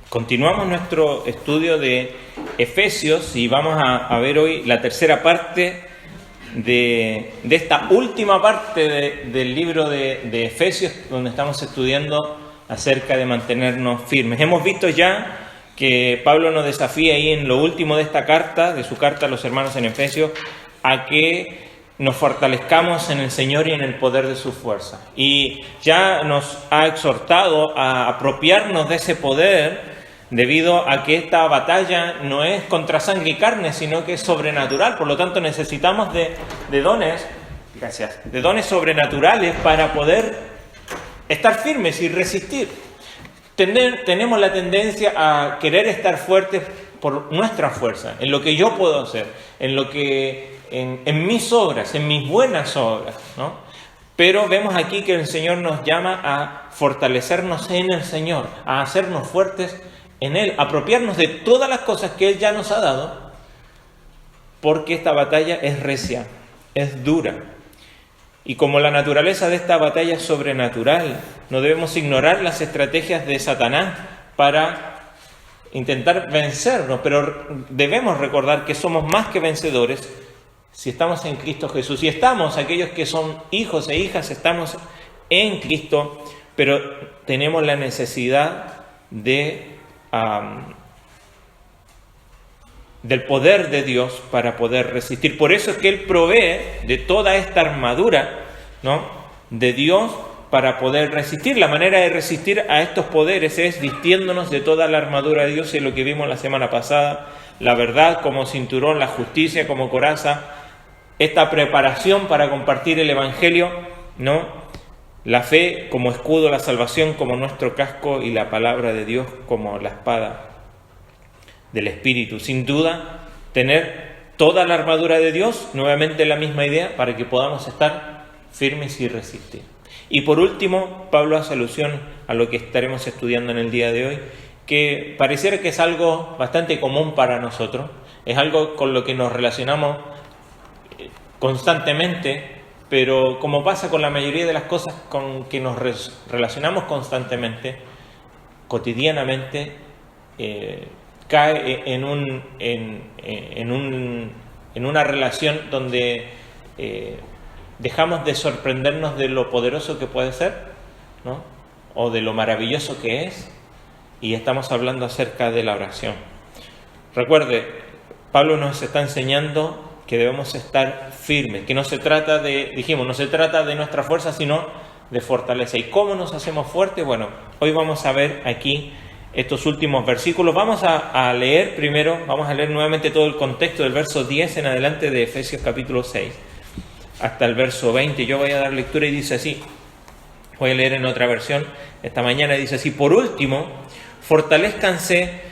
Continuamos nuestro estudio de Efesios y vamos a ver hoy la tercera parte de esta última parte del libro de Efesios, donde estamos estudiando acerca de mantenernos firmes. Hemos visto ya que Pablo nos desafía ahí en lo último de esta carta, de su carta a los hermanos en Efesios, a que nos fortalezcamos en el Señor y en el poder de su fuerza. Y ya nos ha exhortado a apropiarnos de ese poder, debido a que esta batalla no es contra sangre y carne, sino que es sobrenatural. Por lo tanto, necesitamos de dones, de dones sobrenaturales para poder estar firmes y resistir. Tenemos la tendencia a querer estar fuertes por nuestra fuerza, en lo que yo puedo hacer, en mis obras, en mis buenas obras, ¿no? Pero vemos aquí que el Señor nos llama a fortalecernos en el Señor, a hacernos fuertes en Él, apropiarnos de todas las cosas que Él ya nos ha dado, porque esta batalla es recia, es dura. Y como la naturaleza de esta batalla es sobrenatural, no debemos ignorar las estrategias de Satanás para intentar vencernos, pero debemos recordar que somos más que vencedores si estamos en Cristo Jesús. Y estamos, aquellos que son hijos e hijas, estamos en Cristo, pero tenemos la necesidad del poder de Dios para poder resistir. Por eso es que Él provee de toda esta armadura, ¿no?, de Dios para poder resistir. La manera de resistir a estos poderes es vistiéndonos de toda la armadura de Dios, y lo que vimos la semana pasada: la verdad como cinturón, la justicia como coraza, esta preparación para compartir el Evangelio, ¿no?, la fe como escudo, la salvación como nuestro casco y la palabra de Dios como la espada del Espíritu. Sin duda, tener toda la armadura de Dios, nuevamente la misma idea, para que podamos estar firmes y resistir. Y por último, Pablo hace alusión a lo que estaremos estudiando en el día de hoy, que pareciera que es algo bastante común para nosotros, es algo con lo que nos relacionamos constantemente, pero como pasa con la mayoría de las cosas con que nos relacionamos constantemente, cotidianamente, cae en una relación donde dejamos de sorprendernos de lo poderoso que puede ser, ¿no?, o de lo maravilloso que es, y estamos hablando acerca de la oración. Recuerde, Pablo nos está enseñando que debemos estar firmes, que no se trata de nuestra fuerza, sino de fortaleza. ¿Y cómo nos hacemos fuertes? Bueno, hoy vamos a ver aquí estos últimos versículos. Vamos a leer primero, vamos a leer nuevamente todo el contexto del verso 10 en adelante de Efesios capítulo 6, hasta el verso 20. Yo voy a dar lectura y dice así, voy a leer en otra versión esta mañana, dice así: por último, fortalezcanse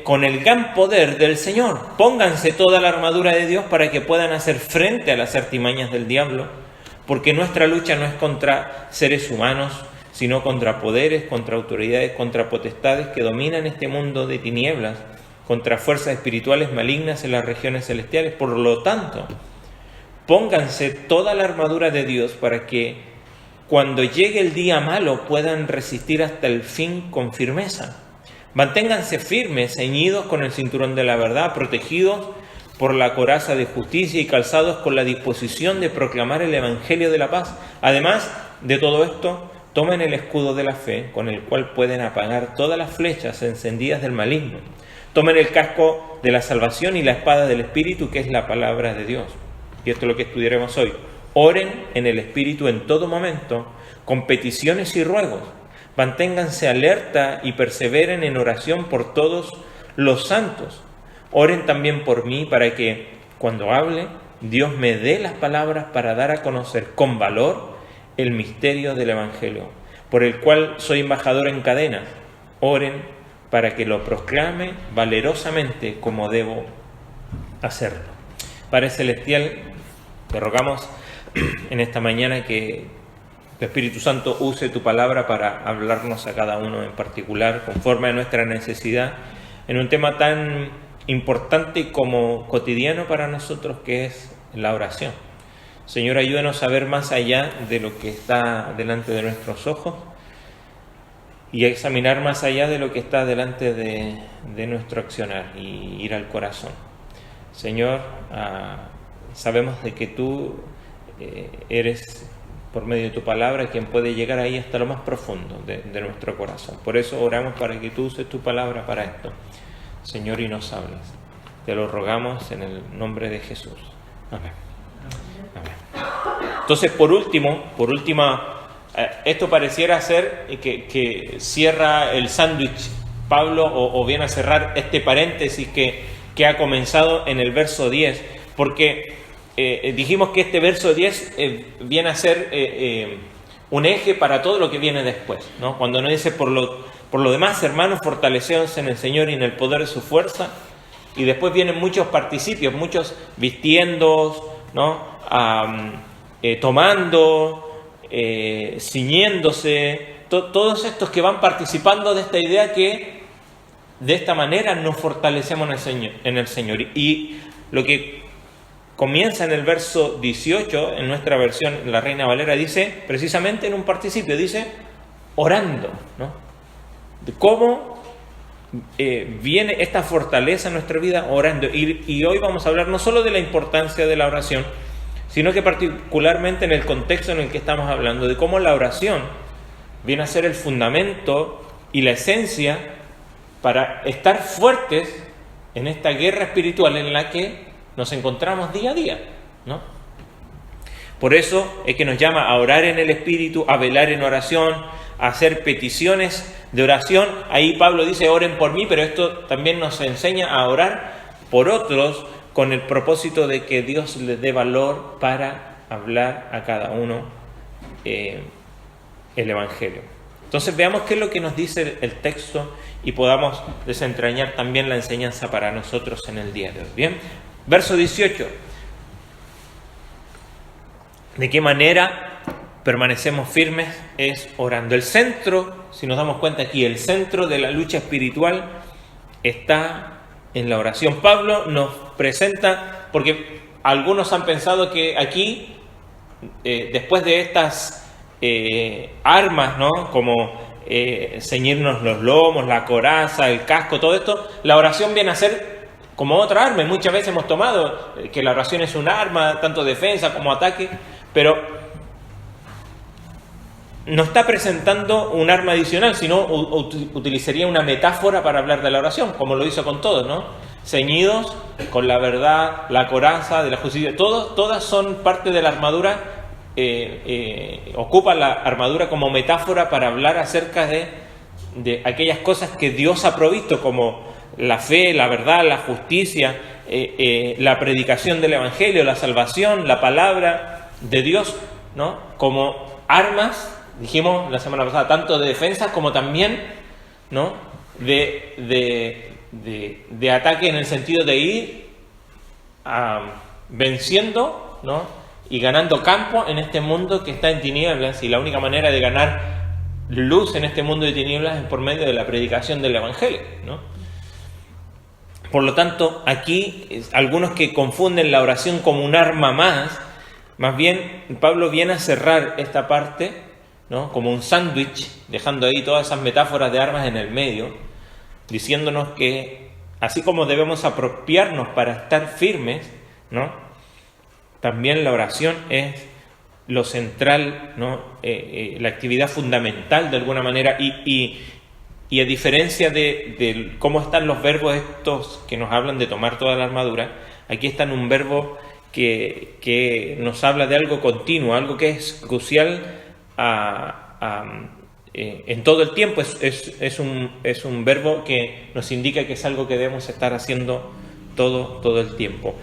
con el gran poder del Señor. Pónganse toda la armadura de Dios para que puedan hacer frente a las artimañas del diablo, porque nuestra lucha no es contra seres humanos, sino contra poderes, contra autoridades, contra potestades que dominan este mundo de tinieblas, contra fuerzas espirituales malignas en las regiones celestiales. Por lo tanto, pónganse toda la armadura de Dios para que cuando llegue el día malo puedan resistir hasta el fin con firmeza. Manténganse firmes, ceñidos con el cinturón de la verdad, protegidos por la coraza de justicia y calzados con la disposición de proclamar el Evangelio de la paz. Además de todo esto, tomen el escudo de la fe, con el cual pueden apagar todas las flechas encendidas del maligno. Tomen el casco de la salvación y la espada del Espíritu, que es la palabra de Dios. Y esto es lo que estudiaremos hoy. Oren en el Espíritu en todo momento, con peticiones y ruegos. Manténganse alerta y perseveren en oración por todos los santos. Oren también por mí, para que, cuando hable, Dios me dé las palabras para dar a conocer con valor el misterio del Evangelio, por el cual soy embajador en cadenas. Oren para que lo proclame valerosamente como debo hacerlo. Padre Celestial, te rogamos en esta mañana que tu Espíritu Santo use tu palabra para hablarnos a cada uno en particular, conforme a nuestra necesidad, en un tema tan importante como cotidiano para nosotros, que es la oración. Señor, ayúdanos a ver más allá de lo que está delante de nuestros ojos, y examinar más allá de lo que está delante de nuestro accionar y ir al corazón. Señor, sabemos de que tú eres, por medio de tu palabra, quien puede llegar ahí hasta lo más profundo de nuestro corazón. Por eso oramos para que tú uses tu palabra para esto, Señor, y nos hables. Te lo rogamos en el nombre de Jesús. Amén. Amén. Entonces, por última, esto pareciera ser que cierra el sándwich Pablo, o viene a cerrar este paréntesis que ha comenzado en el verso 10, porque dijimos que este verso 10 viene a ser un eje para todo lo que viene después, ¿no? Cuando nos dice, por lo demás, hermanos, fortaleceos en el Señor y en el poder de su fuerza, y después vienen muchos participios, muchos vistiendo, ¿no? Tomando, ciñéndose, todos estos que van participando de esta idea que de esta manera nos fortalecemos en el Señor. Y lo que comienza en el verso 18, en nuestra versión, la Reina Valera, dice, precisamente en un participio, dice, orando, ¿no? De cómo viene esta fortaleza en nuestra vida orando. Y hoy vamos a hablar no solo de la importancia de la oración, sino que particularmente en el contexto en el que estamos hablando, de cómo la oración viene a ser el fundamento y la esencia para estar fuertes en esta guerra espiritual en la que nos encontramos día a día, ¿no? Por eso es que nos llama a orar en el Espíritu, a velar en oración, a hacer peticiones de oración. Ahí Pablo dice, oren por mí, pero esto también nos enseña a orar por otros, con el propósito de que Dios les dé valor para hablar a cada uno el Evangelio. Entonces veamos qué es lo que nos dice el texto y podamos desentrañar también la enseñanza para nosotros en el día de hoy. Bien, verso 18. ¿De qué manera permanecemos firmes? Es orando. El centro, si nos damos cuenta aquí, el centro de la lucha espiritual está en la oración. Pablo nos presenta, porque algunos han pensado que aquí, después de estas armas, ¿no? Como ceñirnos los lomos, la coraza, el casco, todo esto, la oración viene a ser como otra arma. Y muchas veces hemos tomado que la oración es un arma, tanto defensa como ataque, pero no está presentando un arma adicional, sino utilizaría una metáfora para hablar de la oración, como lo hizo con todos, ¿no? Ceñidos con la verdad, la coraza de la justicia, todas son parte de la armadura, ocupa la armadura como metáfora para hablar acerca de aquellas cosas que Dios ha provisto, como la fe, la verdad, la justicia, la predicación del Evangelio, la salvación, la palabra de Dios, ¿no? Como armas. Dijimos la semana pasada, tanto de defensa como también, ¿no? de ataque, en el sentido de ir venciendo, ¿no? Y ganando campo en este mundo que está en tinieblas, y la única manera de ganar luz en este mundo de tinieblas es por medio de la predicación del Evangelio, ¿no? Por lo tanto, aquí algunos que confunden la oración como un arma más bien Pablo viene a cerrar esta parte, ¿no? Como un sándwich, dejando ahí todas esas metáforas de armas en el medio, diciéndonos que así como debemos apropiarnos para estar firmes, ¿no? También la oración es lo central, ¿no? La actividad fundamental de alguna manera, y a diferencia de cómo están los verbos estos que nos hablan de tomar toda la armadura, aquí está en un verbo que nos habla de algo continuo, algo que es crucial en todo el tiempo. Es un verbo que nos indica que es algo que debemos estar haciendo todo el tiempo.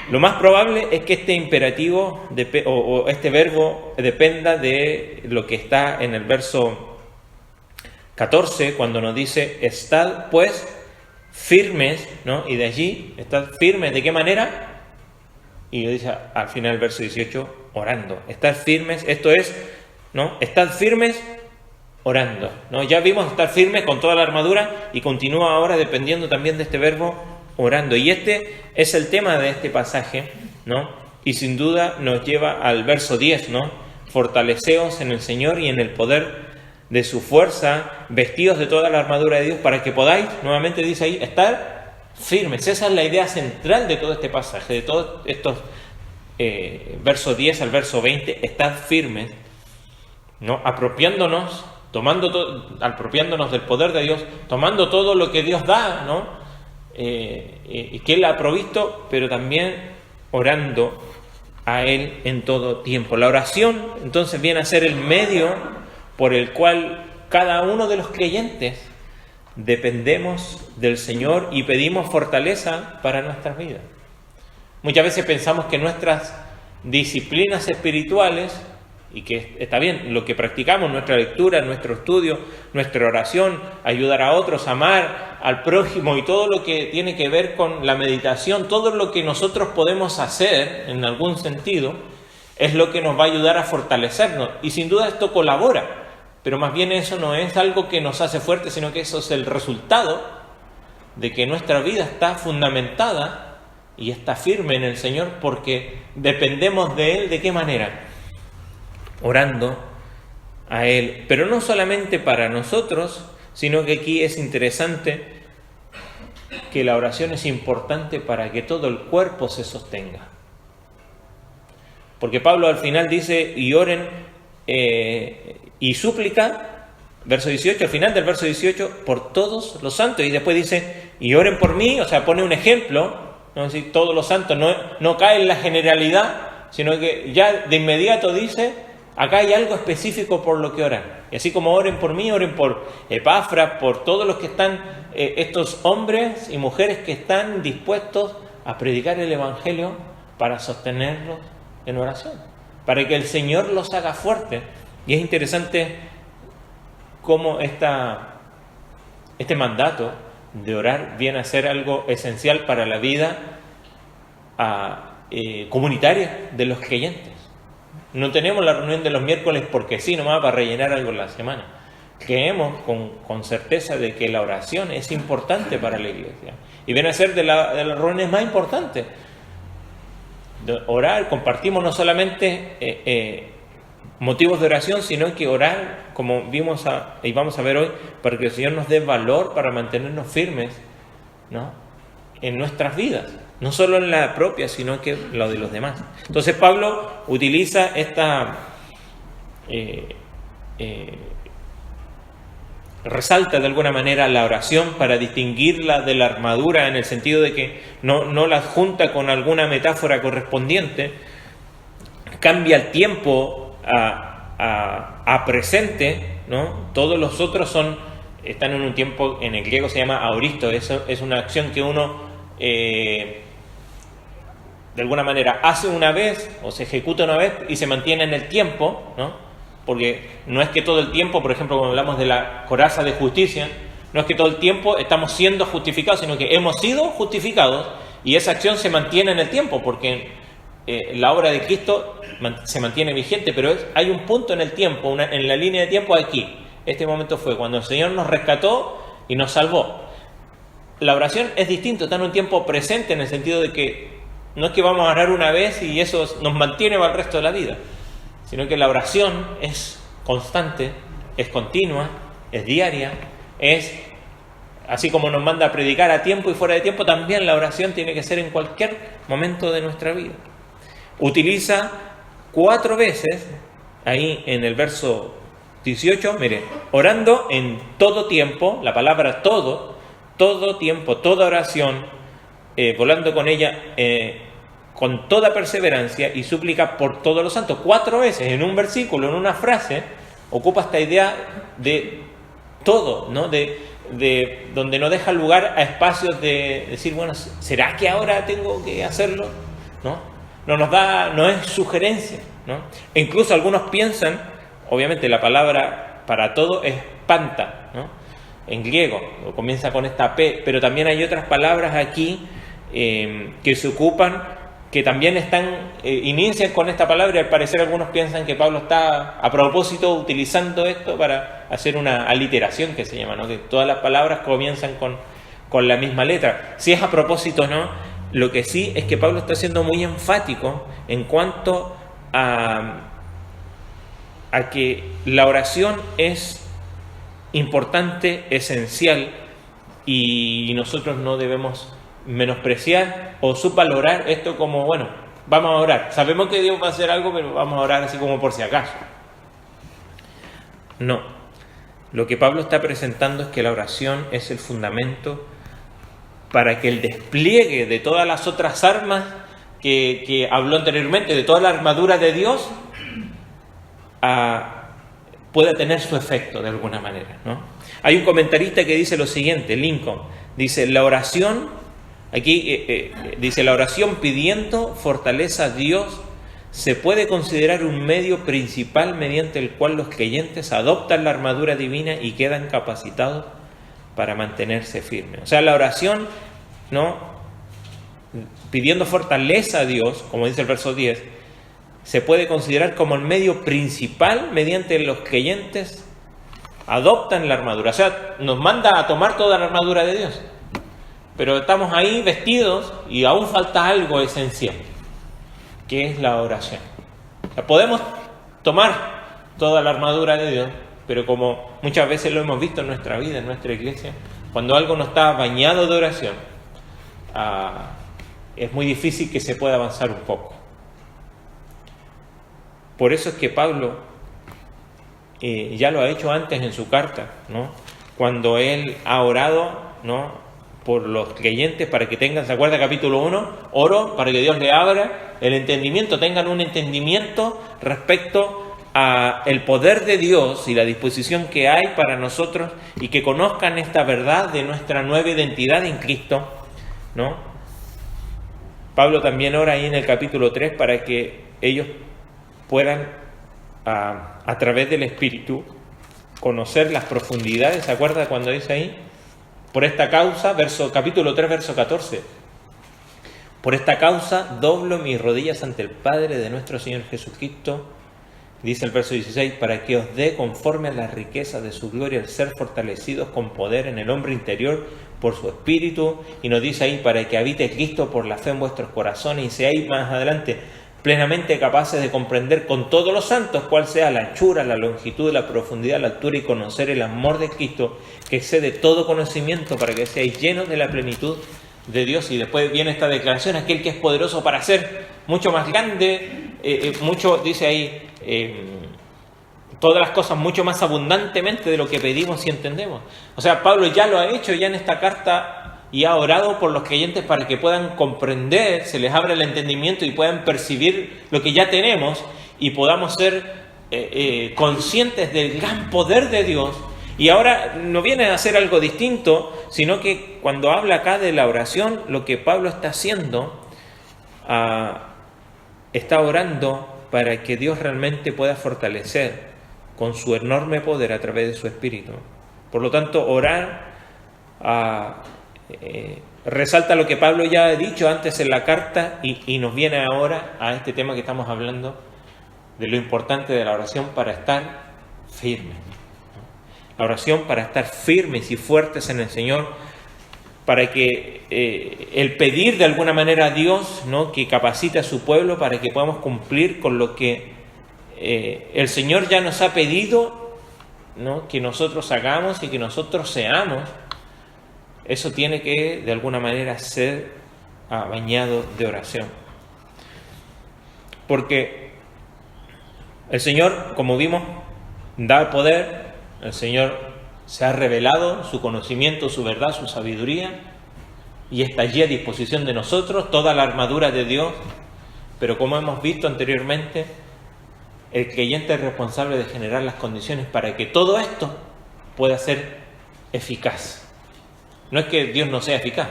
Lo más probable es que este imperativo o este verbo dependa de lo que está en el verso 14, cuando nos dice, estad pues firmes, ¿no? Y de allí, estad firmes, ¿de qué manera? Y lo dice al final del verso 18, orando. Estad firmes, esto es, ¿no? Estad firmes orando, ¿no? Ya vimos estar firmes con toda la armadura, y continúa ahora dependiendo también de este verbo orando. Y este es el tema de este pasaje, ¿no? Y sin duda nos lleva al verso 10, ¿no? Fortaleceos en el Señor y en el poder de su fuerza, vestidos de toda la armadura de Dios, para que podáis, nuevamente dice ahí, estar firmes. Esa es la idea central de todo este pasaje, de todos estos verso 10 al verso 20, estad firmes, ¿no? Apropiándonos del poder de Dios, tomando todo lo que Dios da, ¿no? Y que Él ha provisto, pero también orando a Él en todo tiempo. La oración entonces viene a ser el medio por el cual cada uno de los creyentes dependemos del Señor y pedimos fortaleza para nuestras vidas. Muchas veces pensamos que nuestras disciplinas espirituales, y que está bien, lo que practicamos, nuestra lectura, nuestro estudio, nuestra oración, ayudar a otros, amar al prójimo y todo lo que tiene que ver con la meditación, todo lo que nosotros podemos hacer en algún sentido, es lo que nos va a ayudar a fortalecernos. Y sin duda esto colabora, pero más bien eso no es algo que nos hace fuertes, sino que eso es el resultado de que nuestra vida está fundamentada y está firme en el Señor, porque dependemos de Él. ¿De qué manera? Orando a Él, pero no solamente para nosotros, sino que aquí es interesante que la oración es importante para que todo el cuerpo se sostenga. Porque Pablo al final dice, y oren y súplica, verso 18, al final del verso 18, por todos los santos, y después dice, y oren por mí, o sea, pone un ejemplo, no decir todos los santos, no cae en la generalidad, sino que ya de inmediato dice, acá hay algo específico por lo que oran. Y así como oren por mí, oren por Epafras, por todos los que están, estos hombres y mujeres que están dispuestos a predicar el Evangelio para sostenerlos en oración, para que el Señor los haga fuertes. Y es interesante cómo este mandato de orar viene a ser algo esencial para la vida comunitaria de los creyentes. No tenemos la reunión de los miércoles porque sí, nomás para rellenar algo en la semana. Creemos con certeza de que la oración es importante para la iglesia. Y viene a ser de las reuniones más importantes. De orar, compartimos no solamente motivos de oración, sino que orar, como vimos y vamos a ver hoy, para que el Señor nos dé valor para mantenernos firmes, ¿no?, en nuestras vidas. No solo en la propia, sino que en la de los demás. Entonces Pablo utiliza resalta de alguna manera la oración para distinguirla de la armadura, en el sentido de que no la junta con alguna metáfora correspondiente, cambia el tiempo a presente, ¿no? Todos los otros están en un tiempo, en el griego se llama aoristo, eso es una acción que uno de alguna manera hace una vez o se ejecuta una vez y se mantiene en el tiempo, ¿no? Porque no es que todo el tiempo, por ejemplo, cuando hablamos de la coraza de justicia, no es que todo el tiempo estamos siendo justificados, sino que hemos sido justificados y esa acción se mantiene en el tiempo, porque la obra de Cristo se mantiene vigente, pero hay un punto en el tiempo, en la línea de tiempo aquí. Este momento fue cuando el Señor nos rescató y nos salvó. La oración es distinto, está en un tiempo presente, en el sentido de que no es que vamos a orar una vez y eso nos mantiene para el resto de la vida, sino que la oración es constante, es continua, es diaria, es así como nos manda a predicar a tiempo y fuera de tiempo, también la oración tiene que ser en cualquier momento de nuestra vida. Utiliza 4 veces, ahí en el verso 18, mire, orando en todo tiempo, la palabra todo tiempo, toda oración, volando con ella con toda perseverancia y súplica por todos los santos. 4 veces en un versículo, en una frase, ocupa esta idea de todo, ¿no? De donde no deja lugar a espacios de decir, bueno, ¿será que ahora tengo que hacerlo? No es sugerencia, ¿no? E incluso algunos piensan, obviamente la palabra para todo es panta, ¿no?, en griego, comienza con esta P, pero también hay otras palabras aquí que se ocupan, que también inician con esta palabra, y al parecer algunos piensan que Pablo está a propósito utilizando esto para hacer una aliteración, que se llama, ¿no?, que todas las palabras comienzan con la misma letra. Si es a propósito, ¿no? Lo que sí es que Pablo está siendo muy enfático en cuanto a que la oración es importante, esencial, y nosotros no debemos menospreciar o subvalorar esto como, bueno, vamos a orar. Sabemos que Dios va a hacer algo, pero vamos a orar así como por si acaso. No. Lo que Pablo está presentando es que la oración es el fundamento para que el despliegue de todas las otras armas que habló anteriormente, de toda la armadura de Dios, pueda tener su efecto de alguna manera, ¿no? Hay un comentarista que dice lo siguiente, Lincoln, dice, la oración, dice, la oración pidiendo fortaleza a Dios se puede considerar un medio principal mediante el cual los creyentes adoptan la armadura divina y quedan capacitados para mantenerse firmes. O sea, la oración, ¿no?, pidiendo fortaleza a Dios, como dice el verso 10, se puede considerar como el medio principal mediante los creyentes adoptan la armadura. O sea, nos manda a tomar toda la armadura de Dios, pero estamos ahí vestidos y aún falta algo esencial, que es la oración. O sea, podemos tomar toda la armadura de Dios, pero como muchas veces lo hemos visto en nuestra vida, en nuestra iglesia, cuando algo no está bañado de oración, es muy difícil que se pueda avanzar un poco. Por eso es que Pablo ya lo ha hecho antes en su carta, ¿no?, cuando él ha orado, ¿no?, por los creyentes para que tengan, ¿se acuerda capítulo 1? Oro para que Dios le abra el entendimiento, tengan un entendimiento respecto a el poder de Dios y la disposición que hay para nosotros, y que conozcan esta verdad de nuestra nueva identidad en Cristo, ¿no? Pablo también ora ahí en el capítulo 3 para que ellos puedan, a través del Espíritu, conocer las profundidades. ¿Se acuerda cuando dice ahí? Por esta causa, capítulo 3, verso 14. Por esta causa doblo mis rodillas ante el Padre de nuestro Señor Jesucristo, dice el verso 16, para que os dé conforme a la riqueza de su gloria el ser fortalecidos con poder en el hombre interior por su Espíritu. Y nos dice ahí, para que habite Cristo por la fe en vuestros corazones y seáis más adelante plenamente capaces de comprender con todos los santos cuál sea la anchura, la longitud, la profundidad, la altura, y conocer el amor de Cristo que excede todo conocimiento, para que seáis llenos de la plenitud de Dios. Y después viene esta declaración, aquel que es poderoso para hacer mucho más grande, mucho, dice ahí, todas las cosas mucho más abundantemente de lo que pedimos y entendemos. O sea, Pablo ya lo ha hecho ya en esta carta y ha orado por los creyentes para que puedan comprender, se les abra el entendimiento y puedan percibir lo que ya tenemos, y podamos ser conscientes del gran poder de Dios. Y ahora no viene a hacer algo distinto, sino que cuando habla acá de la oración, lo que Pablo está haciendo, está orando para que Dios realmente pueda fortalecer con su enorme poder a través de su Espíritu. Por lo tanto, orar resalta lo que Pablo ya ha dicho antes en la carta, y nos viene ahora a este tema que estamos hablando, de lo importante de la oración para estar firmes. La oración para estar firmes y fuertes en el Señor, para que el pedir de alguna manera a Dios, ¿no?, que capacite a su pueblo para que podamos cumplir con lo que el Señor ya nos ha pedido, ¿no?, que nosotros hagamos y que nosotros seamos. Eso tiene que de alguna manera ser bañado de oración, porque el Señor, como vimos, da poder. El Señor se ha revelado su conocimiento, su verdad, su sabiduría, y está allí a disposición de nosotros toda la armadura de Dios. Pero como hemos visto anteriormente, el creyente es responsable de generar las condiciones para que todo esto pueda ser eficaz. No es que Dios no sea eficaz,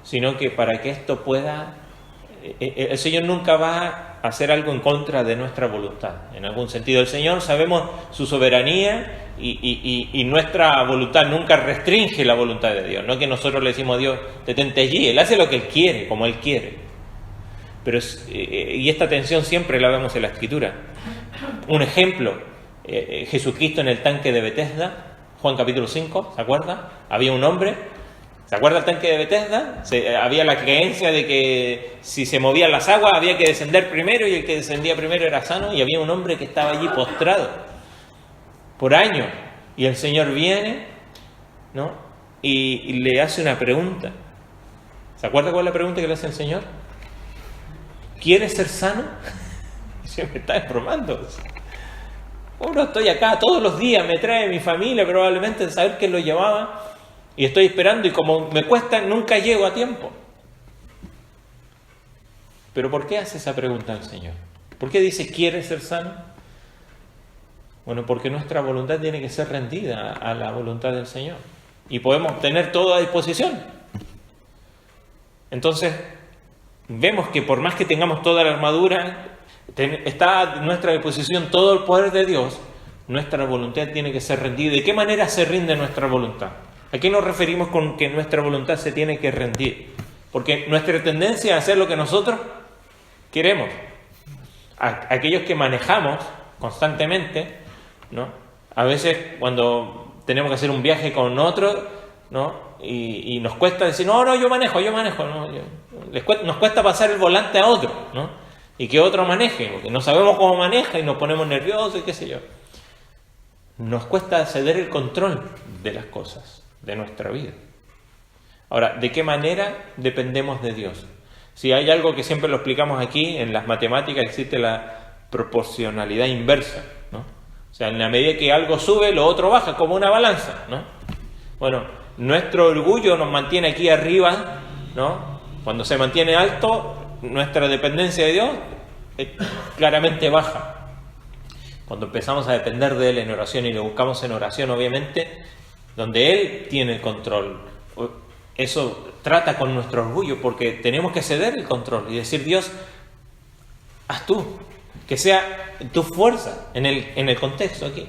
sino que para que esto pueda... El Señor nunca va a hacer algo en contra de nuestra voluntad. En algún sentido, el Señor, sabemos su soberanía, y nuestra voluntad nunca restringe la voluntad de Dios. No es que nosotros le decimos a Dios, detente allí. Él hace lo que Él quiere, como Él quiere. Pero y esta tensión siempre la vemos en la Escritura. Un ejemplo, Jesucristo en el tanque de Betesda, Juan capítulo 5, ¿se acuerda? Había un hombre, ¿se acuerda el tanque de Betesda? Había la creencia de que si se movían las aguas había que descender primero, y el que descendía primero era sano, y había un hombre que estaba allí postrado por años, Y el Señor viene, ¿no? Y le hace una pregunta. ¿Se acuerda cuál es la pregunta que le hace el Señor? ¿Quieres ser sano? Se me está bromando. Bueno, estoy acá todos los días, me trae mi familia probablemente en saber que lo llevaba, y estoy esperando, y como me cuesta, nunca llego a tiempo. ¿Pero por qué hace esa pregunta el Señor? ¿Por qué dice, ¿quieres ser sano? Bueno, porque nuestra voluntad tiene que ser rendida a la voluntad del Señor. Y podemos tener todo a disposición. Entonces, vemos que por más que tengamos toda la armadura, está a nuestra disposición todo el poder de Dios, nuestra voluntad tiene que ser rendida. ¿De qué manera se rinde nuestra voluntad? ¿A qué nos referimos con que nuestra voluntad se tiene que rendir? Porque nuestra tendencia a hacer lo que nosotros queremos. Aquellos que manejamos constantemente, ¿no? A veces cuando tenemos que hacer un viaje con otro, ¿no? Y nos cuesta decir, no, yo manejo, ¿no? Nos cuesta pasar el volante a otro, ¿no? Y que otro maneje, porque no sabemos cómo maneja y nos ponemos nerviosos y qué sé yo. Nos cuesta ceder el control de las cosas, de nuestra vida. Ahora, ¿de qué manera dependemos de Dios? Si hay algo que siempre lo explicamos aquí, en las matemáticas existe la proporcionalidad inversa, ¿no? O sea, en la medida que algo sube, lo otro baja, como una balanza, ¿no? Bueno, nuestro orgullo nos mantiene aquí arriba, ¿no? Cuando se mantiene alto, nuestra dependencia de Dios claramente baja. Cuando empezamos a depender de Él en oración y le buscamos en oración, obviamente, donde Él tiene el control, eso trata con nuestro orgullo, porque tenemos que ceder el control y decir, Dios, haz tú, que sea tu fuerza en el contexto aquí,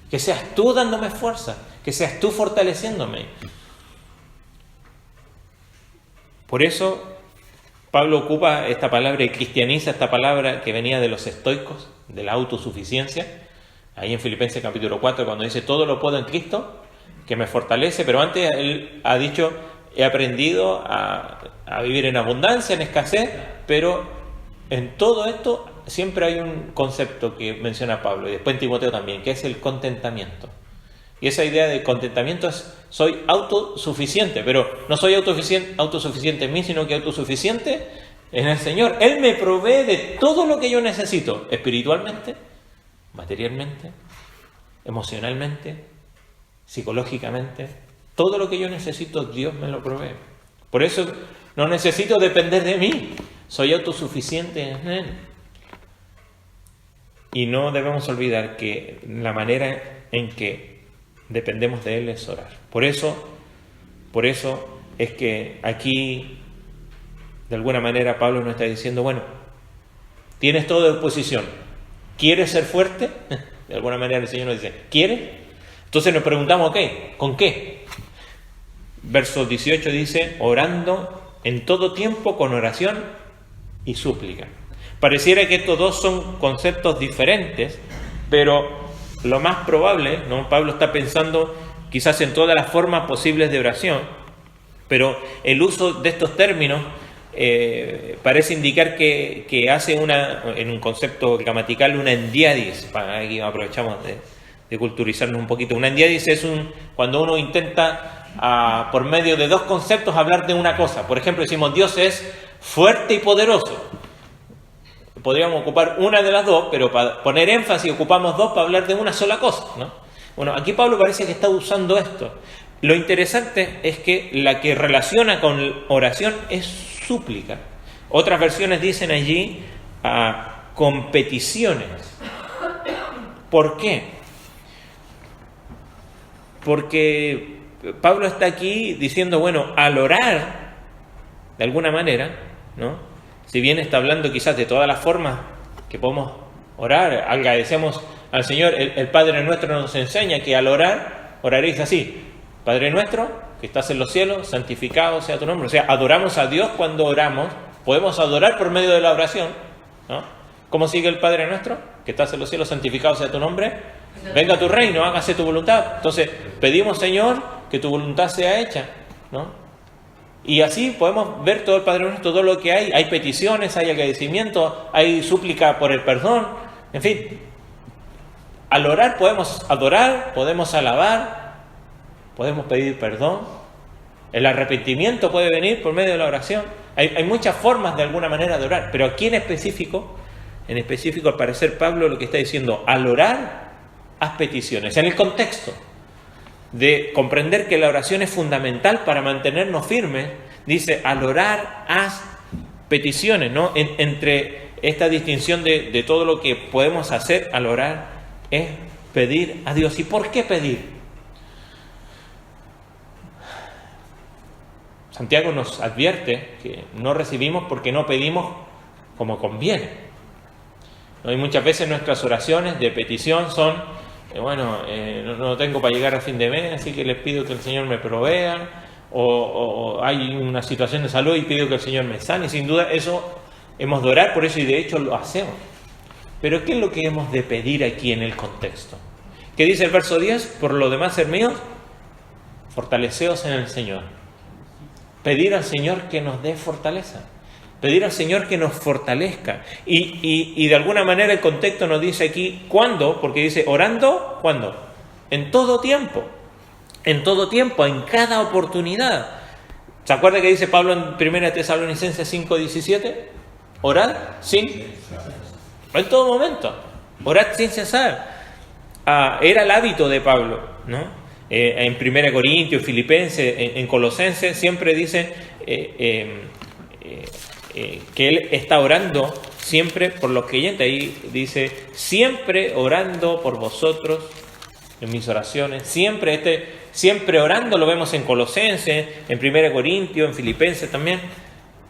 que seas tú dándome fuerza, que seas tú fortaleciéndome. Por eso Pablo ocupa esta palabra y cristianiza esta palabra que venía de los estoicos, de la autosuficiencia, ahí en Filipenses capítulo 4, cuando dice, todo lo puedo en Cristo, que me fortalece, pero antes él ha dicho, he aprendido a vivir en abundancia, en escasez, pero en todo esto siempre hay un concepto que menciona Pablo, y después en Timoteo también, que es el contentamiento. Y esa idea de contentamiento es, soy autosuficiente, pero no soy autosuficiente en mí, sino que autosuficiente en el Señor. Él me provee de todo lo que yo necesito, espiritualmente, materialmente, emocionalmente, psicológicamente. Todo lo que yo necesito, Dios me lo provee. Por eso no necesito depender de mí, soy autosuficiente en Él. Y no debemos olvidar que la manera en que dependemos de Él es orar. Por eso es que aquí, de alguna manera, Pablo nos está diciendo, bueno, tienes todo a disposición. ¿Quieres ser fuerte? De alguna manera el Señor nos dice, ¿quieres? Entonces nos preguntamos, ok, ¿con qué? Verso 18 dice, orando en todo tiempo con oración y súplica. Pareciera que estos dos son conceptos diferentes, pero lo más probable, ¿no? Pablo está pensando quizás en todas las formas posibles de oración, pero el uso de estos términos parece indicar que hace en un concepto gramatical, una endiadis. Aquí aprovechamos de culturizarnos un poquito. Una endiadis es cuando uno intenta, por medio de dos conceptos, hablar de una cosa. Por ejemplo, decimos Dios es fuerte y poderoso. Podríamos ocupar una de las dos, pero para poner énfasis ocupamos dos para hablar de una sola cosa, ¿no? Bueno, aquí Pablo parece que está usando esto. Lo interesante es que la que relaciona con oración es súplica. Otras versiones dicen allí con peticiones. ¿Por qué? Porque Pablo está aquí diciendo, bueno, al orar, de alguna manera, ¿no? Si bien está hablando quizás de todas las formas que podemos orar, agradecemos al Señor, el Padre nuestro nos enseña que al orar, oraréis así, Padre nuestro, que estás en los cielos, santificado sea tu nombre. O sea, adoramos a Dios cuando oramos, podemos adorar por medio de la oración, ¿no? ¿Cómo sigue el Padre nuestro? Que estás en los cielos, santificado sea tu nombre, venga tu reino, hágase tu voluntad. Entonces, pedimos, Señor, que tu voluntad sea hecha, ¿no? Y así podemos ver todo el Padre Nuestro, todo lo que hay peticiones, hay agradecimiento, hay súplica por el perdón, en fin. al orar podemos adorar, podemos alabar, podemos pedir perdón. El arrepentimiento puede venir por medio de la oración. Hay muchas formas de alguna manera de orar, pero aquí en específico al parecer Pablo lo que está diciendo, al orar, haz peticiones. En el contexto de comprender que la oración es fundamental para mantenernos firmes, dice, al orar, haz peticiones, ¿no? Entre esta distinción de todo lo que podemos hacer al orar es pedir a Dios. ¿Y por qué pedir? Santiago nos advierte que no recibimos porque no pedimos como conviene. Y muchas veces nuestras oraciones de petición son, no tengo para llegar a fin de mes, así que les pido que el Señor me provea, o hay una situación de salud y pido que el Señor me sane. Sin duda eso hemos de orar por eso y de hecho lo hacemos. Pero ¿qué es lo que hemos de pedir aquí en el contexto? ¿Qué dice el verso 10? Por lo demás, hermanos, fortaleceos en el Señor. Pedir al Señor que nos dé fortaleza. Pedir al Señor que nos fortalezca. Y de alguna manera el contexto nos dice aquí, ¿cuándo? Porque dice, orando, ¿cuándo? En todo tiempo. En todo tiempo, en cada oportunidad. ¿Se acuerda que dice Pablo en 1 Tesalonicenses 5:17? Orad en todo momento. Orad sin cesar. Era el hábito de Pablo, ¿no? En 1 Corintios, Filipenses, en Colosenses, siempre dice que él está orando siempre por los creyentes. Ahí dice, siempre orando por vosotros en mis oraciones. Siempre orando, lo vemos en Colosenses, en 1 Corintios, en Filipenses también.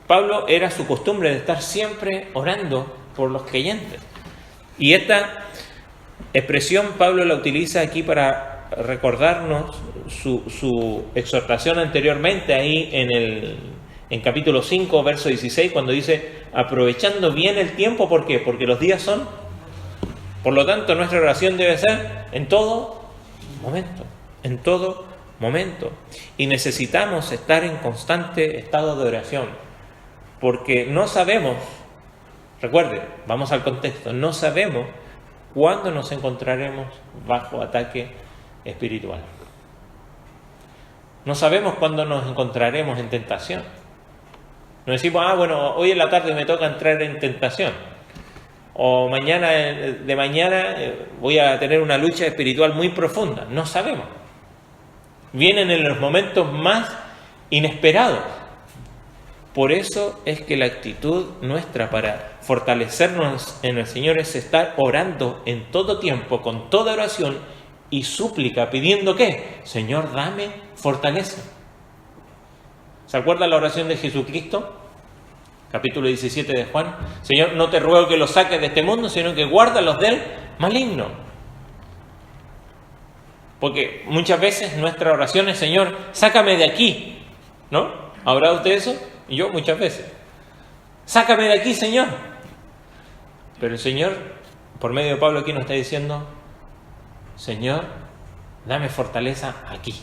Pablo era su costumbre de estar siempre orando por los creyentes. Y esta expresión Pablo la utiliza aquí para recordarnos su exhortación anteriormente ahí en capítulo 5, verso 16, cuando dice, aprovechando bien el tiempo, ¿por qué? Porque los días son. Por lo tanto, nuestra oración debe ser en todo momento. Y necesitamos estar en constante estado de oración, porque no sabemos, recuerde, vamos al contexto, no sabemos cuándo nos encontraremos bajo ataque espiritual. No sabemos cuándo nos encontraremos en tentación. No decimos, hoy en la tarde me toca entrar en tentación. O mañana voy a tener una lucha espiritual muy profunda. No sabemos. Vienen en los momentos más inesperados. Por eso es que la actitud nuestra para fortalecernos en el Señor es estar orando en todo tiempo, con toda oración y súplica, pidiendo ¿qué? Señor, dame fortaleza. ¿Se acuerda la oración de Jesucristo? Capítulo 17 de Juan. Señor, no te ruego que los saques de este mundo, sino que guárdalos del maligno. Porque muchas veces nuestra oración es, Señor, sácame de aquí, ¿no? ¿Habrá usted eso? Y yo muchas veces. Sácame de aquí, Señor. Pero el Señor, por medio de Pablo aquí nos está diciendo, Señor, dame fortaleza aquí.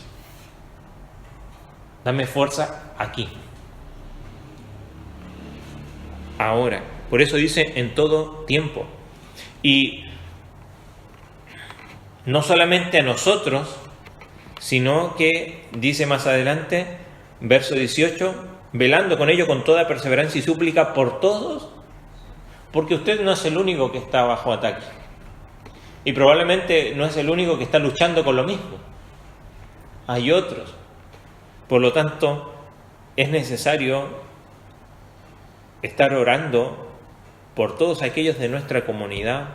Dame fuerza aquí. Ahora. Por eso dice en todo tiempo. Y no solamente a nosotros, sino que dice más adelante, verso 18, velando con ello con toda perseverancia y súplica por todos, porque usted no es el único que está bajo ataque. Y probablemente no es el único que está luchando con lo mismo. Hay otros. Por lo tanto, es necesario estar orando por todos aquellos de nuestra comunidad,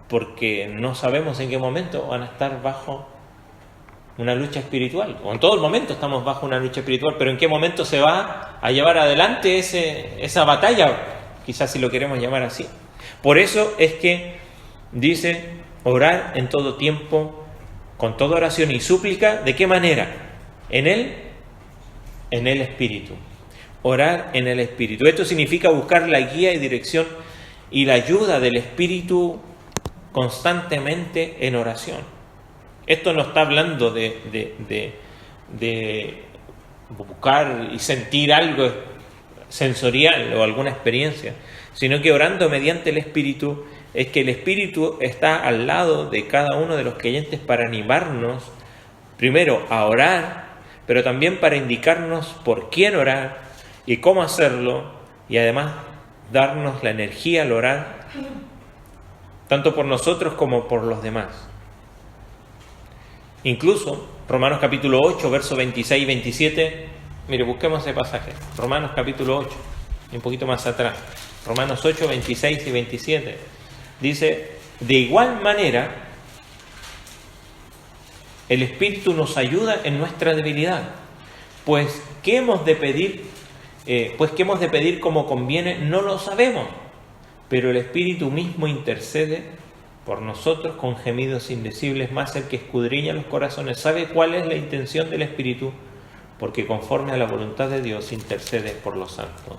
porque no sabemos en qué momento van a estar bajo una lucha espiritual. O en todo el momento estamos bajo una lucha espiritual, pero en qué momento se va a llevar adelante esa batalla, quizás si lo queremos llamar así. Por eso es que dice, orar en todo tiempo, con toda oración y súplica. ¿De qué manera? En el Espíritu. Orar en el Espíritu. Esto significa buscar la guía y dirección y la ayuda del Espíritu constantemente en oración. Esto no está hablando de buscar y sentir algo sensorial o alguna experiencia, sino que orando mediante el Espíritu es que el Espíritu está al lado de cada uno de los creyentes para animarnos, primero a orar, pero también para indicarnos por quién orar y cómo hacerlo, y además darnos la energía al orar, tanto por nosotros como por los demás. Incluso, Romanos capítulo 8, versos 26 y 27, mire, busquemos ese pasaje, Romanos capítulo 8, un poquito más atrás, Romanos 8, 26 y 27, dice: de igual manera, el Espíritu nos ayuda en nuestra debilidad, pues ¿qué hemos de pedir como conviene? No lo sabemos, pero el Espíritu mismo intercede por nosotros con gemidos indecibles, más el que escudriña los corazones sabe cuál es la intención del Espíritu, porque conforme a la voluntad de Dios intercede por los santos.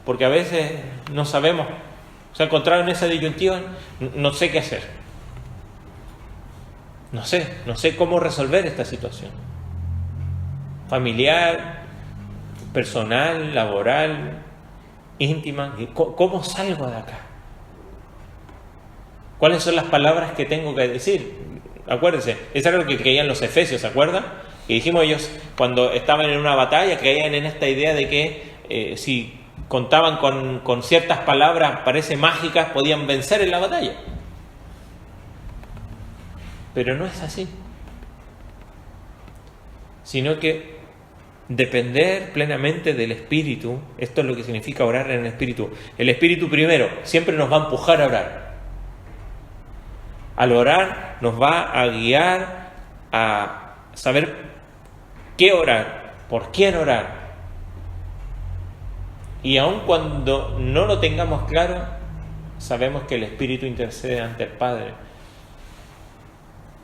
Porque a veces no sabemos, se ha encontrado en esa disyuntiva, no sé qué hacer. No sé cómo resolver esta situación. Familiar, personal, laboral, íntima. ¿Cómo salgo de acá? ¿Cuáles son las palabras que tengo que decir? Acuérdense, eso era lo que creían los efesios, ¿se acuerdan? Que dijimos ellos, cuando estaban en una batalla, creían en esta idea de que si contaban con ciertas palabras, parece mágicas, podían vencer en la batalla. Pero no es así. Sino que depender plenamente del Espíritu, esto es lo que significa orar en el Espíritu. El Espíritu primero siempre nos va a empujar a orar. Al orar nos va a guiar a saber qué orar, por quién orar. Y aun cuando no lo tengamos claro, sabemos que el Espíritu intercede ante el Padre,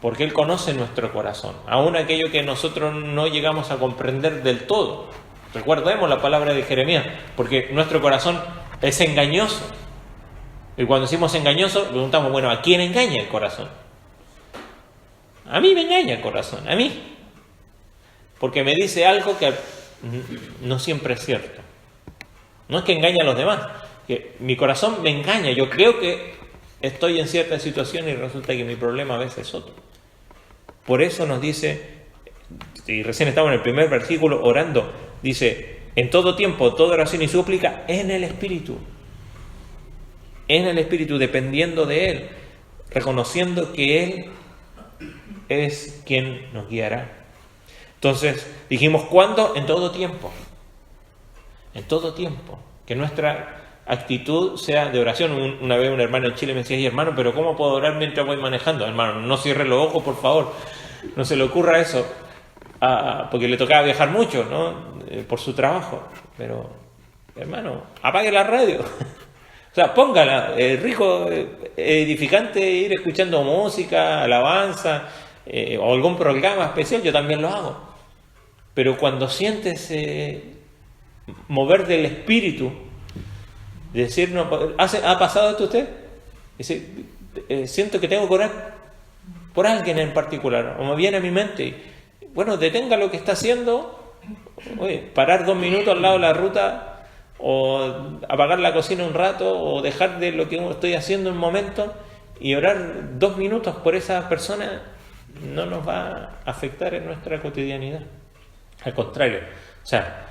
porque Él conoce nuestro corazón, aun aquello que nosotros no llegamos a comprender del todo. Recordemos la palabra de Jeremías, porque nuestro corazón es engañoso. Y cuando decimos engañoso, preguntamos, bueno, ¿a quién engaña el corazón? A mí me engaña el corazón, a mí. Porque me dice algo que no siempre es cierto. No es que engañe a los demás, que mi corazón me engaña. Yo creo que estoy en cierta situación y resulta que mi problema a veces es otro. Por eso nos dice, y recién estamos en el primer versículo orando, dice, en todo tiempo, toda oración y súplica, en el Espíritu, dependiendo de Él, reconociendo que Él es quien nos guiará. Entonces, dijimos, ¿cuándo? En todo tiempo. En todo tiempo. Que nuestra actitud sea de oración. Una vez un hermano en Chile me decía, hermano, pero ¿cómo puedo orar mientras voy manejando? Hermano, no cierre los ojos, por favor. No se le ocurra eso. Porque le tocaba viajar mucho, ¿no? Por su trabajo. Pero, hermano, apague la radio. O sea, póngala. Rico, edificante, ir escuchando música, alabanza, o algún programa especial, yo también lo hago. Pero cuando sientes mover del Espíritu, decir, no, ¿ha pasado esto usted? Dice, siento que tengo que orar por alguien en particular, o me viene a mi mente, bueno, detenga lo que está haciendo, parar 2 minutos al lado de la ruta, o apagar la cocina un rato, o dejar de lo que estoy haciendo un momento, y orar 2 minutos por esa persona, no nos va a afectar en nuestra cotidianidad. Al contrario, o sea,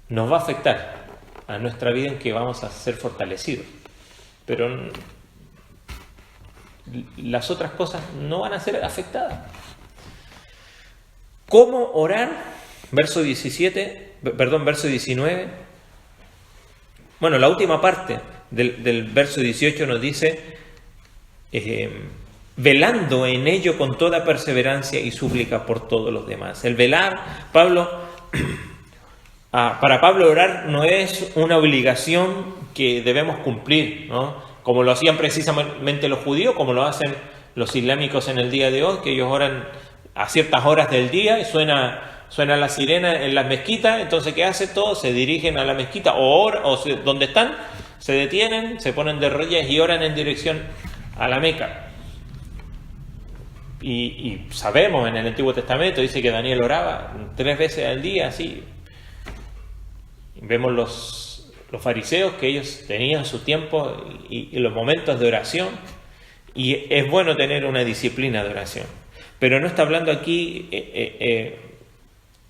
nos va a afectar a nuestra vida en que vamos a ser fortalecidos. Pero las otras cosas no van a ser afectadas. ¿Cómo orar? Verso 19. Bueno, la última parte del verso 18 nos dice, velando en ello con toda perseverancia y súplica por todos los demás. El velar, para Pablo orar no es una obligación que debemos cumplir, ¿no? Como lo hacían precisamente los judíos, como lo hacen los islámicos en el día de hoy, que ellos oran a ciertas horas del día y suena la sirena en las mezquitas, entonces ¿qué hace? Todos se dirigen a la mezquita o donde están, se detienen, se ponen de rodillas y oran en dirección a la Meca. Y sabemos en el Antiguo Testamento, dice que Daniel oraba 3 veces al día, así. Vemos los fariseos, que ellos tenían su tiempo y los momentos de oración, y es bueno tener una disciplina de oración, pero no está hablando aquí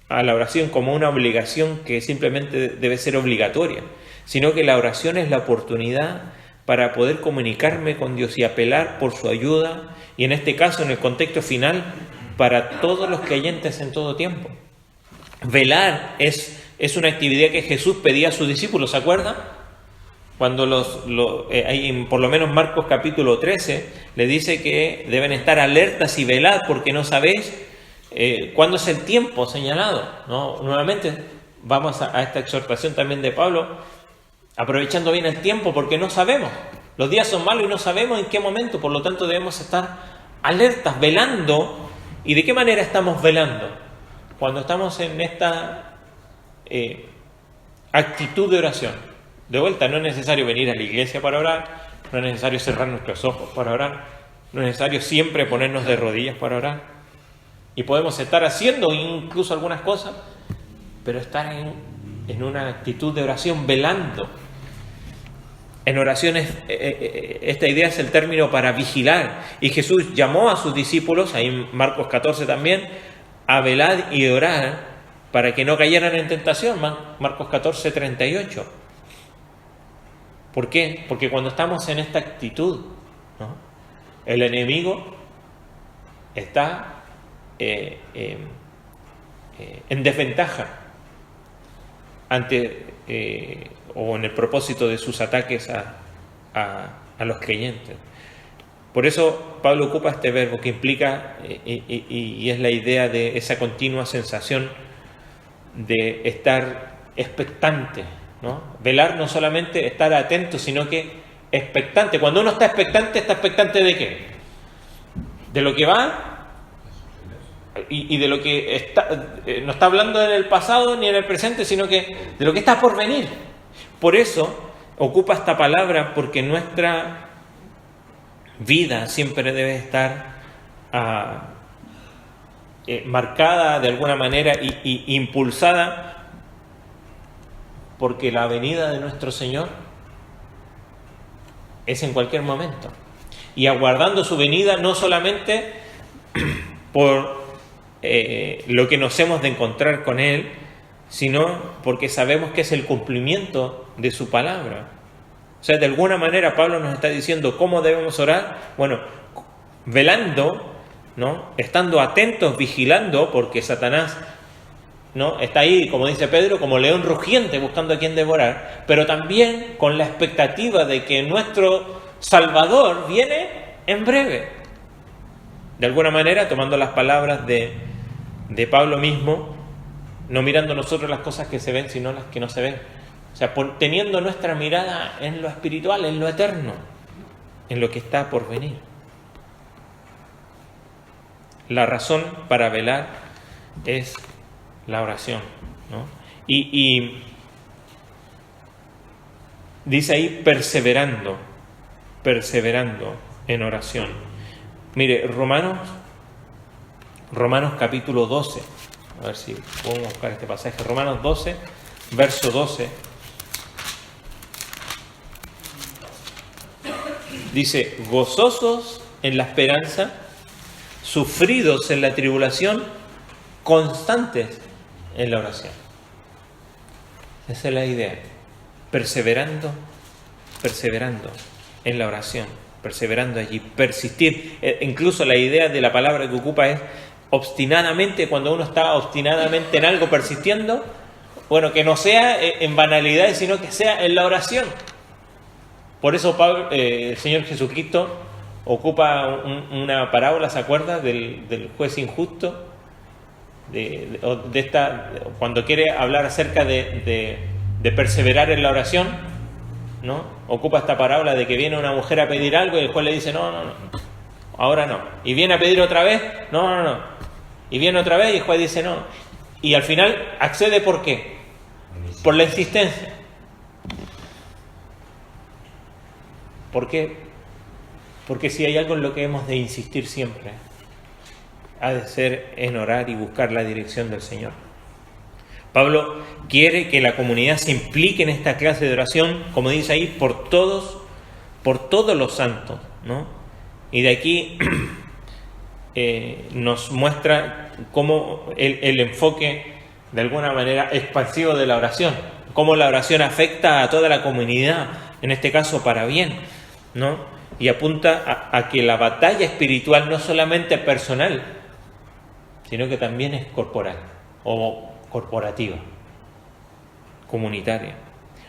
a la oración como una obligación que simplemente debe ser obligatoria, sino que la oración es la oportunidad para poder comunicarme con Dios y apelar por su ayuda, y en este caso, en el contexto final, para todos los creyentes en todo tiempo. Velar es una actividad que Jesús pedía a sus discípulos, ¿se acuerdan? Cuando por lo menos Marcos capítulo 13, le dice que deben estar alertas y velad porque no sabéis cuándo es el tiempo señalado, ¿no? Nuevamente vamos a esta exhortación también de Pablo, aprovechando bien el tiempo porque no sabemos. Los días son malos y no sabemos en qué momento, por lo tanto debemos estar alertas, velando. ¿Y de qué manera estamos velando? Cuando estamos en esta actitud de oración. De vuelta, no es necesario venir a la iglesia para orar, no es necesario cerrar nuestros ojos para orar, no es necesario siempre ponernos de rodillas para orar. Y podemos estar haciendo incluso algunas cosas, pero estar en una actitud de oración, velando. En oraciones, esta idea es el término para vigilar. Y Jesús llamó a sus discípulos, ahí en Marcos 14 también, a velar y orar para que no cayeran en tentación. Marcos 14, 38. ¿Por qué? Porque cuando estamos en esta actitud, ¿no?, el enemigo está en desventaja ante o en el propósito de sus ataques a los creyentes. Por eso Pablo ocupa este verbo que implica y es la idea de esa continua sensación de estar expectante, ¿no? Velar no solamente estar atento, sino que expectante. Cuando uno está expectante ¿de qué? De lo que va y de lo que está, no está hablando en el pasado ni en el presente, sino que de lo que está por venir. Por eso ocupa esta palabra, porque nuestra vida siempre debe estar marcada de alguna manera y impulsada porque la venida de nuestro Señor es en cualquier momento, y aguardando su venida no solamente por lo que nos hemos de encontrar con Él, sino porque sabemos que es el cumplimiento de su palabra. O sea, de alguna manera Pablo nos está diciendo cómo debemos orar. Bueno, velando, ¿no?, estando atentos, vigilando, porque Satanás, ¿no?, está ahí, como dice Pedro, como león rugiente buscando a quien devorar, pero también con la expectativa de que nuestro Salvador viene en breve. De alguna manera, tomando las palabras de Pablo mismo, no mirando nosotros las cosas que se ven, sino las que no se ven. O sea, teniendo nuestra mirada en lo espiritual, en lo eterno, en lo que está por venir. La razón para velar es la oración, ¿no? Y dice ahí perseverando en oración. Mire, Romanos capítulo 12, a ver si podemos buscar este pasaje. Romanos 12, verso 12. Dice: gozosos en la esperanza, sufridos en la tribulación, constantes en la oración. Esa es la idea. Perseverando en la oración, perseverando allí, persistir. Incluso la idea de la palabra que ocupa es obstinadamente. Cuando uno está obstinadamente en algo persistiendo, bueno, que no sea en banalidades, sino que sea en la oración. Por eso Pablo, el Señor Jesucristo ocupa una parábola, ¿se acuerda?, del juez injusto, cuando quiere hablar acerca de perseverar en la oración, ¿no? Ocupa esta parábola de que viene una mujer a pedir algo y el juez le dice no, ahora no. Y viene a pedir otra vez, no. Y viene otra vez y el juez dice no. Y al final accede, ¿por qué? Por la insistencia. ¿Por qué? Porque si hay algo en lo que hemos de insistir siempre, ha de ser en orar y buscar la dirección del Señor. Pablo quiere que la comunidad se implique en esta clase de oración, como dice ahí, por todos los santos, ¿no? Y de aquí nos muestra cómo el enfoque de alguna manera expansivo de la oración, cómo la oración afecta a toda la comunidad, en este caso para bien, ¿no? Y apunta a que la batalla espiritual no solamente es personal, sino que también es corporal o corporativa, comunitaria.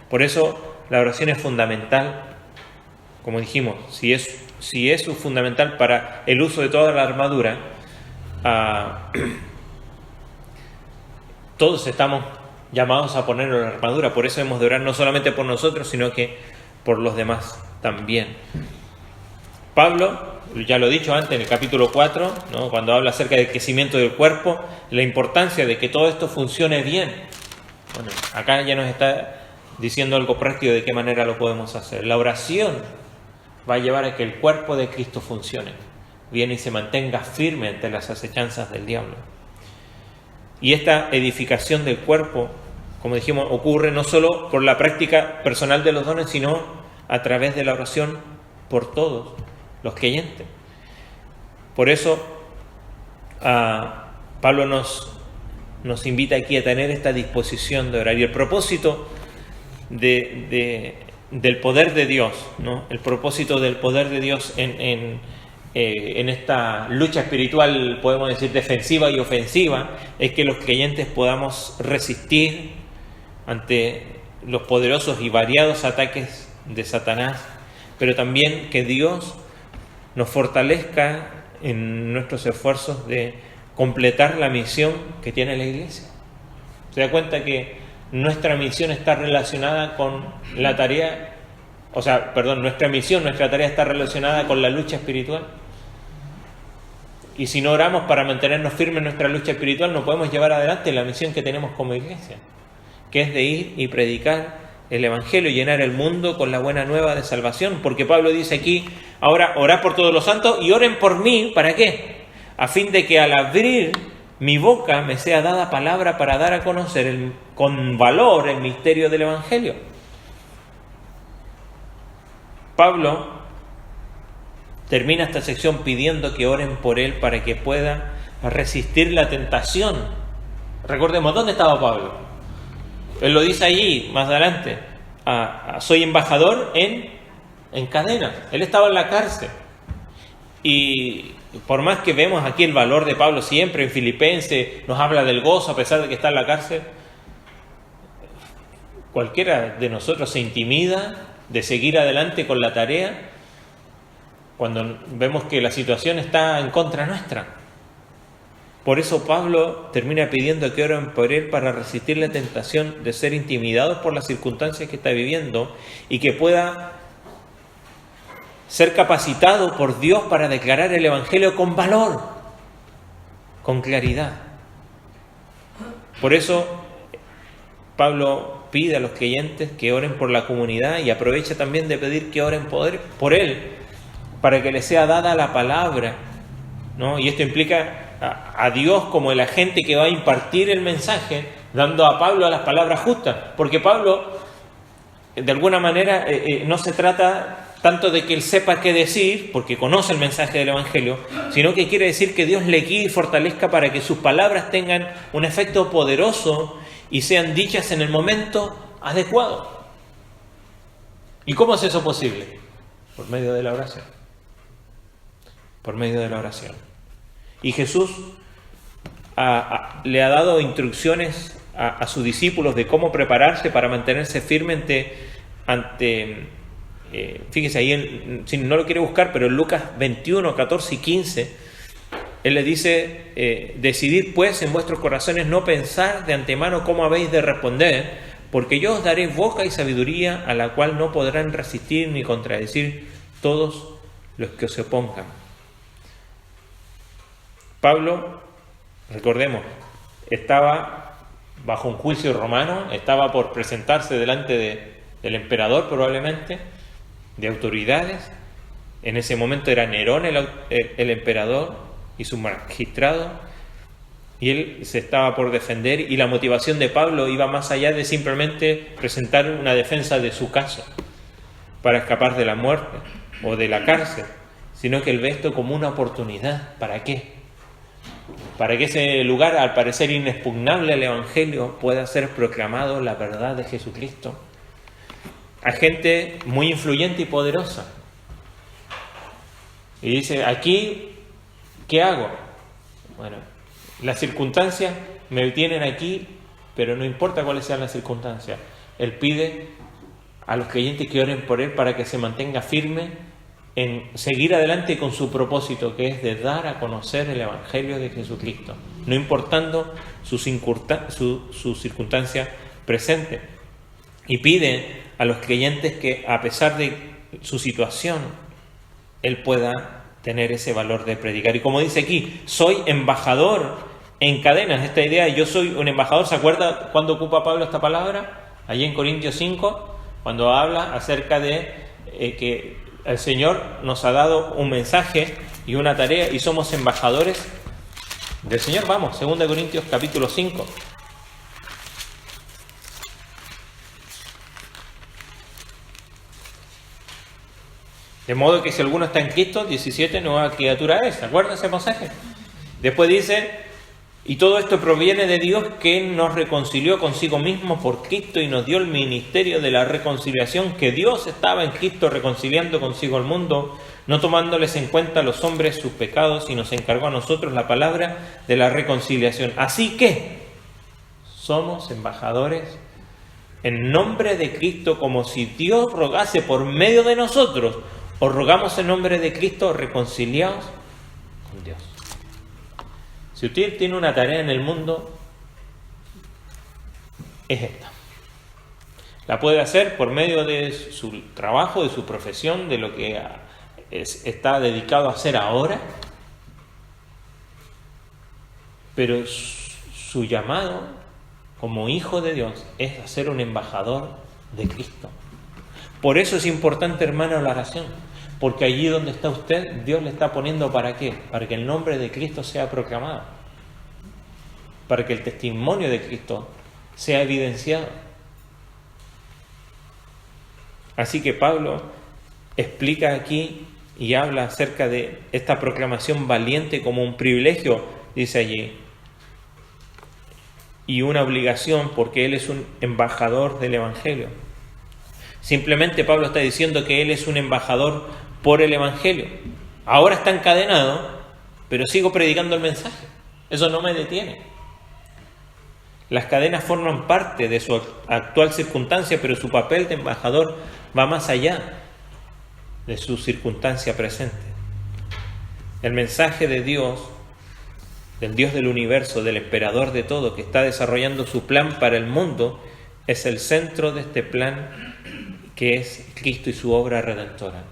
Por eso la oración es fundamental, como dijimos, si es fundamental para el uso de toda la armadura, todos estamos llamados a ponernos la armadura. Por eso hemos de orar no solamente por nosotros, sino que por los demás también. Pablo, ya lo he dicho antes en el capítulo 4, ¿no? Cuando habla acerca del crecimiento del cuerpo, la importancia de que todo esto funcione bien. Bueno, acá ya nos está diciendo algo práctico de qué manera lo podemos hacer. La oración va a llevar a que el cuerpo de Cristo funcione bien y se mantenga firme ante las acechanzas del diablo. Y esta edificación del cuerpo, como dijimos, ocurre no solo por la práctica personal de los dones, sino a través de la oración por todos los creyentes. Por eso Pablo nos invita aquí a tener esta disposición de orar. Y el propósito del poder de Dios, ¿no? El propósito del poder de Dios en esta lucha espiritual, podemos decir, defensiva y ofensiva, es que los creyentes podamos resistir ante los poderosos y variados ataques de Satanás, pero también que Dios nos fortalezca en nuestros esfuerzos de completar la misión que tiene la Iglesia. Se da cuenta que nuestra misión está relacionada con la tarea, nuestra tarea está relacionada con la lucha espiritual. Y si no oramos para mantenernos firmes en nuestra lucha espiritual, no podemos llevar adelante la misión que tenemos como Iglesia, que es de ir y predicar el Evangelio y llenar el mundo con la buena nueva de salvación. Porque Pablo dice aquí, ahora orad por todos los santos y oren por mí, ¿para qué? A fin de que al abrir mi boca me sea dada palabra para dar a conocer con valor el misterio del Evangelio. Pablo termina esta sección pidiendo que oren por él para que pueda resistir la tentación. Recordemos, ¿dónde estaba Pablo? Él lo dice allí, más adelante, soy embajador en cadenas. Él estaba en la cárcel. Y por más que vemos aquí el valor de Pablo siempre, en Filipenses nos habla del gozo a pesar de que está en la cárcel, cualquiera de nosotros se intimida de seguir adelante con la tarea cuando vemos que la situación está en contra nuestra. Por eso Pablo termina pidiendo que oren por él para resistir la tentación de ser intimidados por las circunstancias que está viviendo y que pueda ser capacitado por Dios para declarar el Evangelio con valor, con claridad. Por eso Pablo pide a los creyentes que oren por la comunidad y aprovecha también de pedir que oren por él, para que le sea dada la palabra, ¿no? Y esto implica a Dios como el agente que va a impartir el mensaje, dando a Pablo las palabras justas. Porque Pablo, de alguna manera, no se trata tanto de que él sepa qué decir, porque conoce el mensaje del Evangelio, sino que quiere decir que Dios le guíe y fortalezca para que sus palabras tengan un efecto poderoso y sean dichas en el momento adecuado. ¿Y cómo es eso posible? Por medio de la oración. Por medio de la oración. Y Jesús le ha dado instrucciones a sus discípulos de cómo prepararse para mantenerse firme ante fíjese ahí, si no lo quiere buscar, pero en Lucas 21, 14 y 15, Él les dice, decidid pues en vuestros corazones no pensar de antemano cómo habéis de responder, porque yo os daré boca y sabiduría a la cual no podrán resistir ni contradecir todos los que os opongan. Pablo, recordemos, estaba bajo un juicio romano, estaba por presentarse delante del emperador probablemente, de autoridades. En ese momento era Nerón el emperador y su magistrado, Y él se estaba por defender, y la motivación de Pablo iba más allá de simplemente presentar una defensa de su caso para escapar de la muerte o de la cárcel, sino que él ve esto como una oportunidad. ¿Para qué? Para que ese lugar, al parecer inexpugnable al Evangelio, pueda ser proclamado la verdad de Jesucristo a gente muy influyente y poderosa. Y dice, aquí, ¿qué hago? Bueno, las circunstancias me tienen aquí, pero no importa cuáles sean las circunstancias. Él pide a los creyentes que oren por él para que se mantenga firme en seguir adelante con su propósito, que es de dar a conocer el Evangelio de Jesucristo, no importando su circunstancia presente. Y pide a los creyentes que, a pesar de su situación, él pueda tener ese valor de predicar. Y como dice aquí, soy embajador en cadenas. Esta idea, yo soy un embajador, ¿se acuerda cuando ocupa Pablo esta palabra? Allí en Corintios 5, cuando habla acerca de que el Señor nos ha dado un mensaje y una tarea y somos embajadores del Señor. Vamos, 2 Corintios capítulo 5. De modo que si alguno está en Cristo, 17, nueva criatura es. ¿Se acuerdan ese pasaje? Después dice, y todo esto proviene de Dios, que nos reconcilió consigo mismo por Cristo y nos dio el ministerio de la reconciliación, que Dios estaba en Cristo reconciliando consigo al mundo, no tomándoles en cuenta a los hombres sus pecados, y nos encargó a nosotros la palabra de la reconciliación. Así que somos embajadores en nombre de Cristo, como si Dios rogase por medio de nosotros. Os rogamos en nombre de Cristo, reconciliaos con Dios. Si usted tiene una tarea en el mundo, es esta. La puede hacer por medio de su trabajo, de su profesión, de lo que está dedicado a hacer ahora. Pero su llamado como hijo de Dios es ser un embajador de Cristo. Por eso es importante, hermano, la oración. Porque allí donde está usted, Dios le está poniendo ¿para qué? Para que el nombre de Cristo sea proclamado. Para que el testimonio de Cristo sea evidenciado. Así que Pablo explica aquí y habla acerca de esta proclamación valiente como un privilegio, dice allí, y una obligación, porque él es un embajador del Evangelio. Simplemente Pablo está diciendo que él es un embajador por el Evangelio. Ahora está encadenado, pero sigo predicando el mensaje. Eso no me detiene. Las cadenas forman parte de su actual circunstancia, pero su papel de embajador va más allá de su circunstancia presente. El mensaje de Dios, del Dios del universo, del emperador de todo, que está desarrollando su plan para el mundo, es el centro de este plan, que es Cristo y su obra redentora.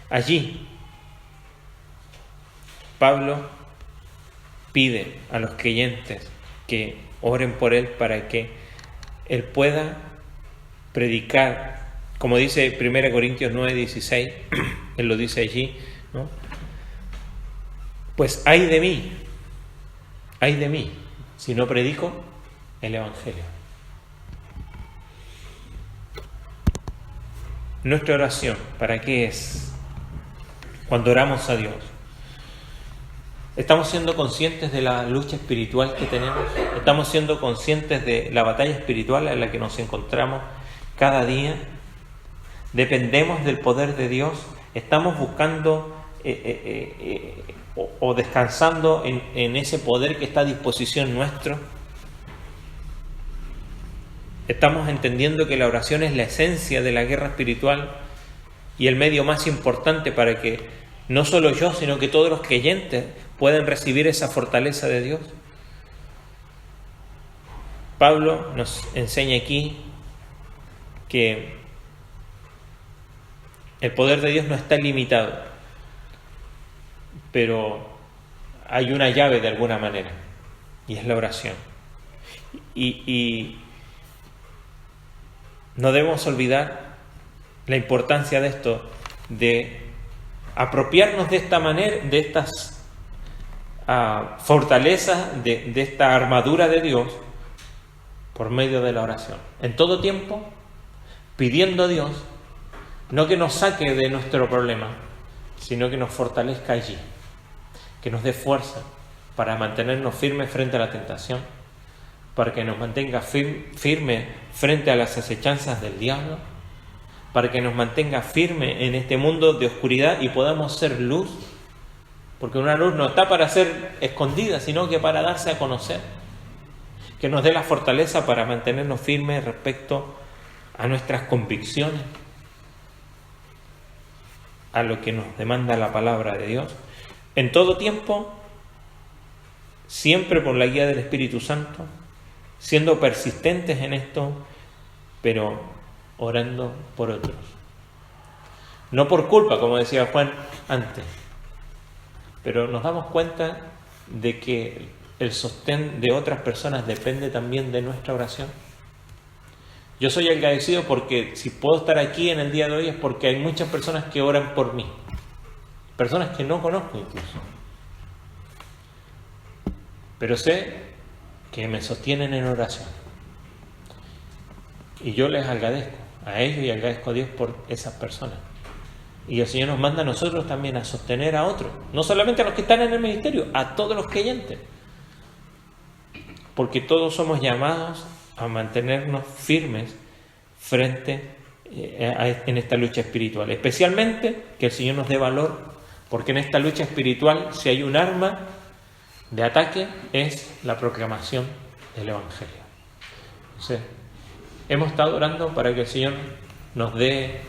Allí, Pablo pide a los creyentes que oren por él para que él pueda predicar, como dice 1 Corintios 9:16, él lo dice allí, ¿no? Pues ay de mí, si no predico el Evangelio. Nuestra oración, ¿para qué es? Cuando oramos a Dios, ¿estamos siendo conscientes de la lucha espiritual que tenemos? ¿Estamos siendo conscientes de la batalla espiritual en la que nos encontramos cada día? ¿Dependemos del poder de Dios? ¿Estamos buscando o descansando en ese poder que está a disposición nuestro? Estamos entendiendo que la oración es la esencia de la guerra espiritual y el medio más importante para que no solo yo, sino que todos los creyentes puedan recibir esa fortaleza de Dios. Pablo nos enseña aquí que el poder de Dios no está limitado, pero hay una llave de alguna manera, y es la oración. Y no debemos olvidar la importancia de esto, de apropiarnos de esta manera, de estas fortaleza de esta armadura de Dios por medio de la oración. En todo tiempo, pidiendo a Dios, no que nos saque de nuestro problema, sino que nos fortalezca allí, que nos dé fuerza para mantenernos firmes frente a la tentación, para que nos mantenga firme frente a las acechanzas del diablo, para que nos mantenga firme en este mundo de oscuridad y podamos ser luz, porque una luz no está para ser escondida, sino que para darse a conocer. Que nos dé la fortaleza para mantenernos firmes respecto a nuestras convicciones, a lo que nos demanda la palabra de Dios. En todo tiempo, siempre por la guía del Espíritu Santo, siendo persistentes en esto, pero orando por otros. No por culpa, como decía Juan antes, pero nos damos cuenta de que el sostén de otras personas depende también de nuestra oración. Yo soy agradecido porque si puedo estar aquí en el día de hoy es porque hay muchas personas que oran por mí, personas que no conozco incluso, pero sé que me sostienen en oración y yo les agradezco a ellos y agradezco a Dios por esas personas. Y el Señor nos manda a nosotros también a sostener a otros, no solamente a los que están en el ministerio, a todos los creyentes, porque todos somos llamados a mantenernos firmes frente en esta lucha espiritual, especialmente que el Señor nos dé valor, porque en esta lucha espiritual, si hay un arma de ataque, es la proclamación del Evangelio. Entonces, hemos estado orando para que el Señor nos dé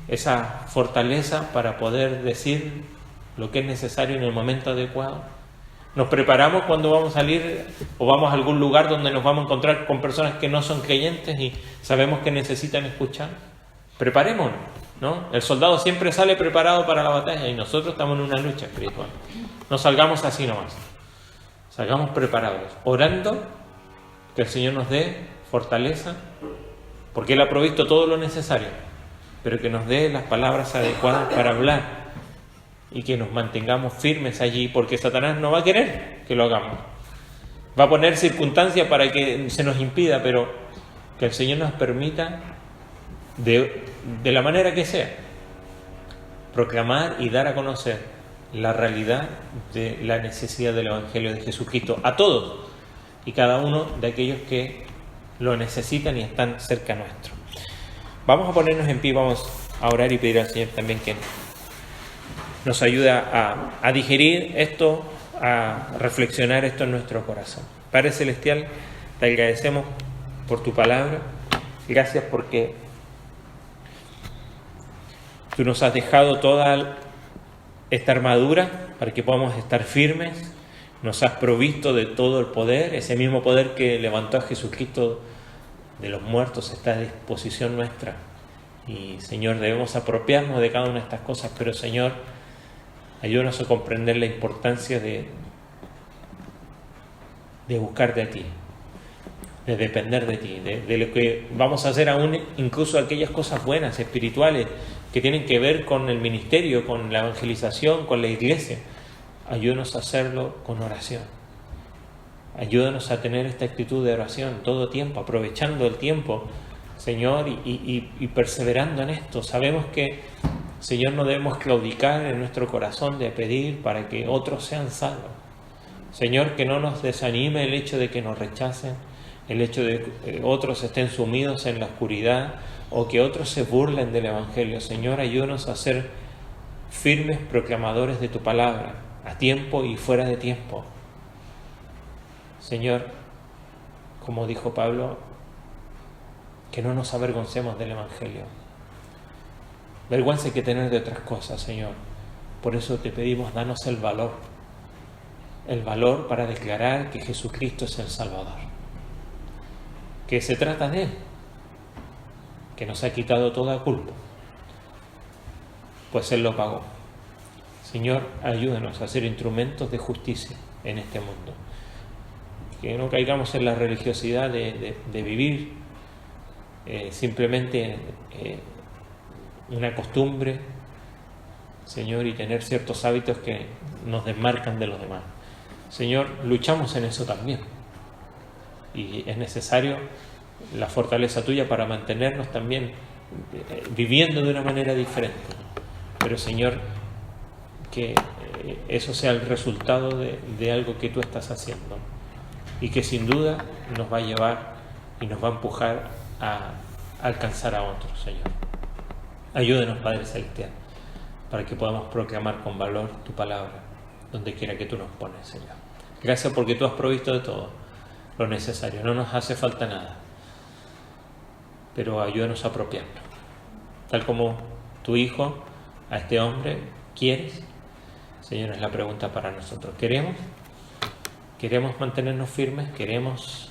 esa fortaleza para poder decir lo que es necesario en el momento adecuado. Nos preparamos cuando vamos a salir o vamos a algún lugar donde nos vamos a encontrar con personas que no son creyentes y sabemos que necesitan escuchar. Preparémonos, ¿no? El soldado siempre sale preparado para la batalla y nosotros estamos en una lucha espiritual. No salgamos así nomás. Salgamos preparados, orando que el Señor nos dé fortaleza, porque Él ha provisto todo lo necesario, pero que nos dé las palabras adecuadas para hablar y que nos mantengamos firmes allí, porque Satanás no va a querer que lo hagamos. Va a poner circunstancias para que se nos impida, pero que el Señor nos permita, de la manera que sea, proclamar y dar a conocer la realidad de la necesidad del Evangelio de Jesucristo a todos y cada uno de aquellos que lo necesitan y están cerca nuestro. Vamos a ponernos en pie, vamos a orar y pedir al Señor también que nos ayuda a digerir esto, a reflexionar esto en nuestro corazón. Padre Celestial, te agradecemos por tu palabra. Gracias porque tú nos has dejado toda esta armadura para que podamos estar firmes. Nos has provisto de todo el poder, ese mismo poder que levantó a Jesucristo de los muertos está a disposición nuestra. Y Señor, debemos apropiarnos de cada una de estas cosas, pero Señor, ayúdanos a comprender la importancia de buscar de ti, de depender de ti, de lo que vamos a hacer aún, incluso aquellas cosas buenas, espirituales, que tienen que ver con el ministerio, con la evangelización, con la iglesia. Ayúdanos a hacerlo con oración. Ayúdanos a tener esta actitud de oración todo tiempo, aprovechando el tiempo, Señor, y perseverando en esto. Sabemos que, Señor, no debemos claudicar en nuestro corazón de pedir para que otros sean salvos. Señor, que no nos desanime el hecho de que nos rechacen, el hecho de que otros estén sumidos en la oscuridad o que otros se burlen del Evangelio. Señor, ayúdanos a ser firmes proclamadores de tu palabra, a tiempo y fuera de tiempo. Señor, como dijo Pablo, que no nos avergoncemos del Evangelio. Vergüenza hay que tener de otras cosas, Señor. Por eso te pedimos, danos el valor para declarar que Jesucristo es el Salvador, que se trata de Él, que nos ha quitado toda culpa, pues Él lo pagó. Señor, ayúdanos a ser instrumentos de justicia en este mundo, que no caigamos en la religiosidad de vivir simplemente una costumbre, Señor, y tener ciertos hábitos que nos desmarcan de los demás. Señor, luchamos en eso también. Y es necesario la fortaleza tuya para mantenernos también viviendo de una manera diferente. Pero Señor, que eso sea el resultado de algo que tú estás haciendo y que sin duda nos va a llevar y nos va a empujar a alcanzar a otros, Señor. Ayúdenos, Padre Celestial, para que podamos proclamar con valor tu palabra donde quiera que tú nos pones, Señor. Gracias porque tú has provisto de todo lo necesario, no nos hace falta nada, pero ayúdanos a apropiarnos, tal como tu Hijo a este hombre. ¿Quieres? Señor, es la pregunta para nosotros. ¿Queremos mantenernos firmes? ¿Queremos